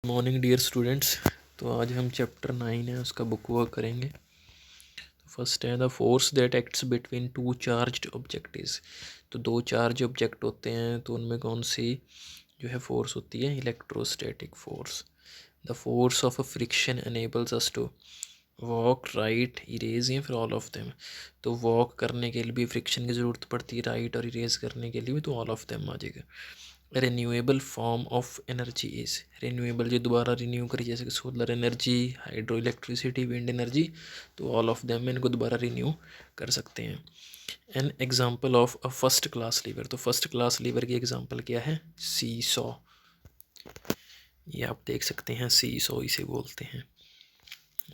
Morning dear students. तो आज हम चैप्टर 9 है उसका बुक वर्क करेंगे। फर्स्ट है the force that acts between two charged objects. तो दो चार्ज ऑब्जेक्ट होते हैं तो उनमें कौन सी जो है फोर्स होती है, electrostatic force. The force of a friction enables us to walk, right, erase या फिर ऑल ऑफ देम। तो वॉक करने के लिए भी फ्रिक्शन की ज़रूरत पड़ती है, राइट और इरेज करने के लिए भी तो ऑल ऑफ देम आ जाएगा। Renewable form of energy is renewable, जो दोबारा रिन्यू करी, जैसे कि solar energy, hydro electricity, wind energy, तो ऑल ऑफ देम इनको दोबारा रिन्यू कर सकते हैं। N example of a first class lever, तो फर्स्ट क्लास लीवर की एग्जाम्पल क्या है, सी सॉ। ये आप देख सकते हैं, सी सॉ इसे बोलते हैं।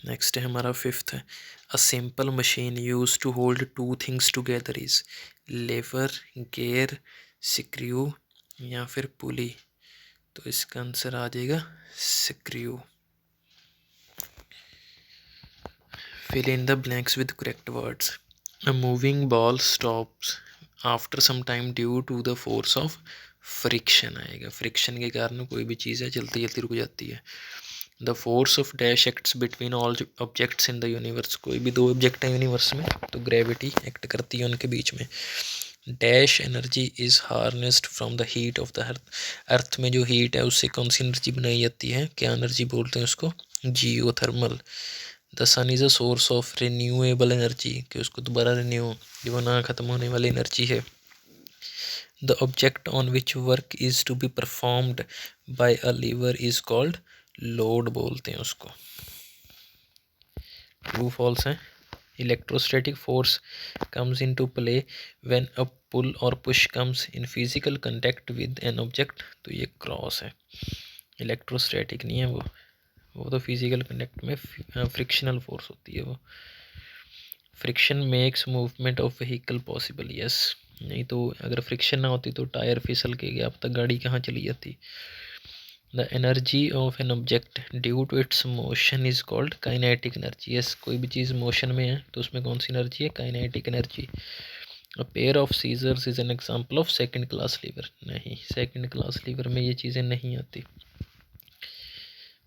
नेक्स्ट है हमारा फिफ्थ है, a simple machine use to hold two things together is lever, gear, screw या फिर पुली। तो इसका आंसर आ जाएगा screw. Fill in the blanks with correct words. A moving ball stops after some time due to the force of friction आएगा। Friction के कारण कोई भी चीज़ है चलती चलती रुक जाती है। The force of dash acts between all objects in the universe. कोई भी दो ऑब्जेक्ट है यूनिवर्स में तो ग्रेविटी एक्ट करती है उनके बीच में। Dash energy is harnessed from the heat of the earth. Earth में जो हीट है उससे कौन सी एनर्जी बनाई जाती है, क्या एनर्जी बोलते हैं उसको, geothermal. The sun is a source of renewable energy, कि उसको दोबारा रिन्यू, जो ना ख़त्म होने वाली एनर्जी है। The object on which work is to be performed by a lever is called load बोलते हैं उसको। ट्रू फॉल्स है। Electrostatic force comes into play when a pull और push comes in physical contact with an object. तो ये cross है, electrostatic नहीं है वो तो फिजिकल कंटेक्ट में फ्रिक्शनल फोर्स होती है वो। Friction makes movement of vehicle possible, yes. नहीं तो अगर फ्रिक्शन ना होती तो टायर फिसल के अब तक गाड़ी कहाँ चली जाती। The energy of an object due to its motion is called kinetic energy, yes. कोई भी चीज़ मोशन में है तो उसमें कौन सी एनर्जी है, kinetic energy. A pair of scissors is an example of second class lever, नहीं, सेकंड क्लास लीवर में ये चीज़ें नहीं आती।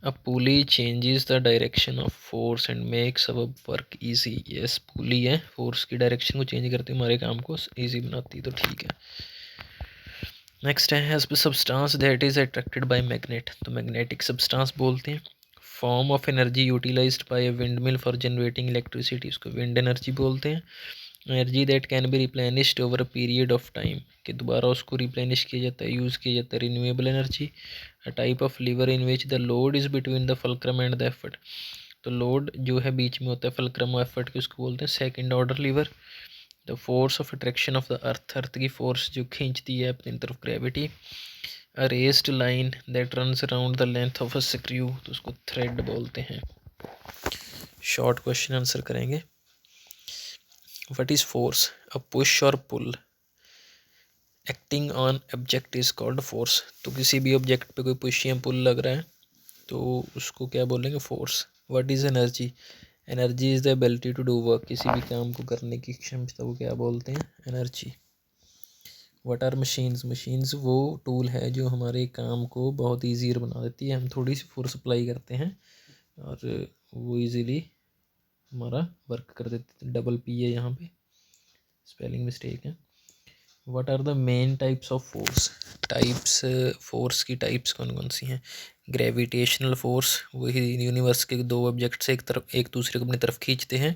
A pulley changes the direction of force and makes our work easy, yes। पुली है, फोर्स की direction को change करते हमारे काम को ईजी बनाती है, तो ठीक है। नेक्स्ट है substance that is attracted by magnet. तो मैग्नेटिक सब्सटेंस बोलते हैं। Form of energy utilized by a windmill for generating electricity, उसको विंड एनर्जी बोलते हैं। Energy that can be replenished over a period of time, कि दोबारा उसको replenish किया जाता है, यूज़ किया जाता है। Renewable energy. A type of lever in which the load is between the fulcrum and the effort. तो लोड जो है बीच में होता है फल्क्रम और एफर्ट के, उसको बोलते हैं second order lever. The force of attraction of the earth, earth की फोर्स जो खींचती है अपनी तरफ, gravity. A raised line that runs around the length of a screw, तो उसको थ्रेड बोलते हैं। शॉर्ट क्वेश्चन आंसर करेंगे। What is force, a push और pull acting on object is called force. तो किसी भी ऑब्जेक्ट पे कोई पुश या पुल लग रहा है तो उसको क्या बोलेंगे, force. What is energy, energy is the ability to do work, किसी भी काम को करने की क्षमता को क्या बोलते हैं, energy. What are machines, machines वो टूल है जो हमारे काम को बहुत ईजियर बना देती है। हम थोड़ी सी फोर्स अप्लाई करते हैं और वो इजीली हमारा वर्क कर देते हैं। डबल पी है यहाँ पे, स्पेलिंग मिस्टेक है। What are the main types of force, types, force की टाइप्स कौन कौन सी हैं। ग्रेविटेशनल फोर्स, वही यूनिवर्स के दो ऑब्जेक्ट से एक दूसरे को अपनी तरफ खींचते हैं।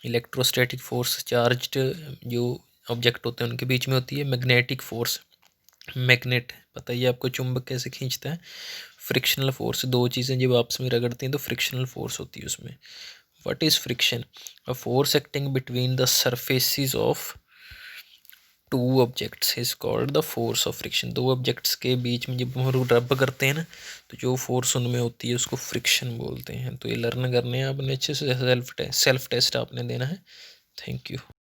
इलेक्ट्रोस्टैटिक फोर्स, चार्ज्ड जो ऑब्जेक्ट होते हैं उनके बीच में होती है। मैग्नेटिक फोर्स, मैग्नेट पता ही है आपको, चुंबक कैसे खींचता है। फ्रिक्शनल फोर्स, दो चीज़ें जब आपस में रगड़ती हैं तो फ्रिक्शनल फोर्स होती है उसमें। What is friction, a force acting between the surfaces of two objects is called the force of friction. दो ऑब्जेक्ट्स के बीच में जब हम रब करते हैं ना तो जो फोर्स उनमें होती है उसको फ्रिक्शन बोलते हैं। तो ये लर्न करने हैं आपने अच्छे से, सेल्फ टेस्ट आपने देना है। Thank you.